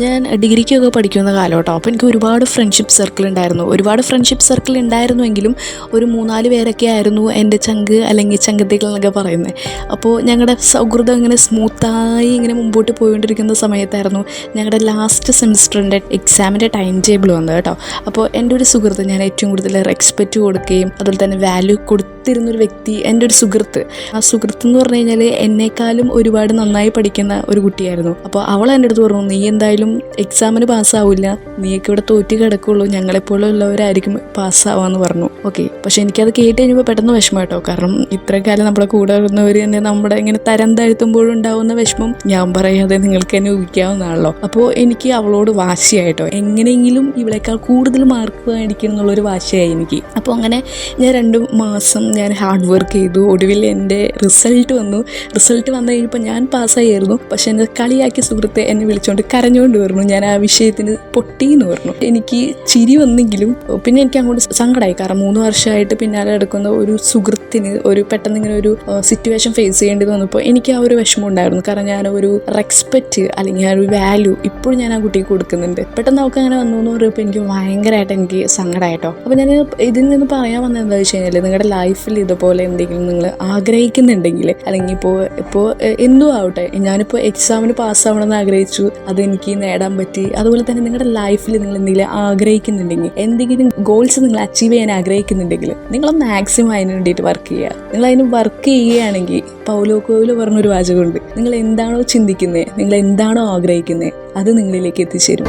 ഞാൻ ഡിഗ്രിക്കൊക്കെ പഠിക്കുന്ന കാലം കേട്ടോ. അപ്പോൾ എനിക്ക് ഒരുപാട് ഫ്രണ്ട്ഷിപ്പ് സർക്കിൾ ഉണ്ടായിരുന്നുവെങ്കിലും ഒരു 3-4 പേരൊക്കെ ആയിരുന്നു എൻ്റെ ചങ്ക് അല്ലെങ്കിൽ ചങ്കത്തികൾ എന്നൊക്കെ പറയുന്നത്. അപ്പോൾ ഞങ്ങളുടെ സൗഹൃദം ഇങ്ങനെ സ്മൂത്തായി ഇങ്ങനെ മുമ്പോട്ട് പോയിക്കൊണ്ടിരിക്കുന്ന സമയത്തായിരുന്നു ഞങ്ങളുടെ ലാസ്റ്റ് സെമിസ്റ്ററിൻ്റെ എക്സാമിൻ്റെ ടൈം ടേബിൾ വന്നത് കേട്ടോ. അപ്പോൾ എൻ്റെ ഒരു സുഹൃത്ത്, ഞാൻ ഏറ്റവും കൂടുതൽ റെസ്പെക്റ്റ് കൊടുക്കുകയും അതുപോലെ തന്നെ വാല്യൂ കൊടുത്തിരുന്നൊരു വ്യക്തി, എൻ്റെ ഒരു സുഹൃത്ത്. ആ സുഹൃത്ത് എന്ന് പറഞ്ഞു കഴിഞ്ഞാൽ എന്നെക്കാളും ഒരുപാട് നന്നായി പഠിക്കുന്ന ഒരു കുട്ടിയായിരുന്നു. അപ്പോൾ അവൾ എൻ്റെ അടുത്ത് പറഞ്ഞു, നീ എന്തായാലും എക്സാമിന് പാസ്സാവില്ല, നീയൊക്കെ ഇവിടെ തോറ്റ് കിടക്കുള്ളൂ, ഞങ്ങളെപ്പോലുള്ളവരായിരിക്കും പാസ്സാവാന്ന് പറഞ്ഞു. ഓക്കെ, പക്ഷെ എനിക്കത് കേട്ട് കഴിഞ്ഞപ്പോൾ പെട്ടെന്ന് വിഷമം കേട്ടോ. കാരണം ഇത്രയും കാലം നമ്മളെ കൂടെ വരുന്നവർ തന്നെ നമ്മുടെ ഇങ്ങനെ തരം താഴ്ത്തുമ്പോഴുണ്ടാവുന്ന വിഷമം ഞാൻ പറയാതെ നിങ്ങൾക്ക് തന്നെ ഊഹിക്കാവുന്നതാണല്ലോ. അപ്പോൾ എനിക്ക് അവളോട് വാശിയായിട്ടോ, എങ്ങനെയെങ്കിലും ഇവളേക്കാൾ കൂടുതൽ മാർക്ക് മേടിക്കണം എന്നുള്ളൊരു വാശിയായി എനിക്ക്. അപ്പോൾ അങ്ങനെ ഞാൻ 2 മാസം ഞാൻ ഹാർഡ് വർക്ക് ചെയ്തു. ഒടുവിൽ എൻ്റെ റിസൾട്ട് വന്നു കഴിഞ്ഞപ്പോൾ ഞാൻ പാസ്സായിരുന്നു. പക്ഷെ എന്നെ കളിയാക്കിയ സുഹൃത്തെ എന്നെ വിളിച്ചുകൊണ്ട് കരഞ്ഞുകൊണ്ട് പറഞ്ഞു ഞാൻ ആ വിഷയത്തിന് പൊട്ടിയെന്ന് പറഞ്ഞു. എനിക്ക് ചിരി വന്നെങ്കിലും പിന്നെ എനിക്ക് അങ്ങോട്ട് സങ്കടമായി. കാരണം 3 വർഷമായിട്ട് പിന്നാലെ നടക്കുന്ന ഒരു സുഹൃത്തിന് ഒരു പെട്ടെന്ന് ഇങ്ങനെ ഒരു സിറ്റുവേഷൻ ഫേസ് ചെയ്യേണ്ടി വന്നപ്പോൾ എനിക്ക് ആ ഒരു വിഷമം ഉണ്ടായിരുന്നു. കാരണം ഞാൻ ഒരു റെസ്പെക്റ്റ് അല്ലെങ്കിൽ ആ ഒരു വാല്യൂ ഇപ്പോഴും ഞാൻ ആ കുട്ടിക്ക് കൊടുക്കുന്നുണ്ട്. പെട്ടെന്ന് അവൾക്ക് അങ്ങനെ വന്നു എന്ന് പറയുമ്പോൾ എനിക്ക് ഭയങ്കരമായിട്ട് എനിക്ക് സങ്കടമായിട്ടോ. അപ്പോൾ ഞാൻ ഇതിൽ നിന്ന് പറയാൻ വന്നത് എന്താ വെച്ച് കഴിഞ്ഞാൽ, നിങ്ങളുടെ ലൈഫിൽ ഇതുപോലെ എന്തെങ്കിലും നിങ്ങൾ ആഗ്രഹിക്കുന്നുണ്ടെങ്കിൽ, അല്ലെങ്കിൽ ഇപ്പോൾ എന്തോ ആവട്ടെ, ഞാനിപ്പോൾ എക്സാമിന് പാസ്സാവണമെന്ന് ആഗ്രഹിച്ചു, അതെനിക്ക് നേടാൻ പറ്റി. അതുപോലെ തന്നെ നിങ്ങളുടെ ലൈഫിൽ നിങ്ങൾ എന്തെങ്കിലും ആഗ്രഹിക്കുന്നുണ്ടെങ്കിൽ, എന്തെങ്കിലും ഗോൾസ് നിങ്ങൾ അച്ചീവ് ചെയ്യാൻ ആഗ്രഹിക്കുന്നുണ്ടെങ്കിൽ, നിങ്ങൾ മാക്സിമം അതിന് വേണ്ടിയിട്ട് വർക്ക് ചെയ്യുക. നിങ്ങൾ അതിന് വർക്ക് ചെയ്യുകയാണെങ്കിൽ പൗലോ കോയിലോ പറഞ്ഞൊരു വാചകമുണ്ട്, നിങ്ങൾ എന്താണോ ചിന്തിക്കുന്നത്, നിങ്ങൾ എന്താണോ ആഗ്രഹിക്കുന്നത്, അത് നിങ്ങളിലേക്ക് എത്തിച്ചേരും.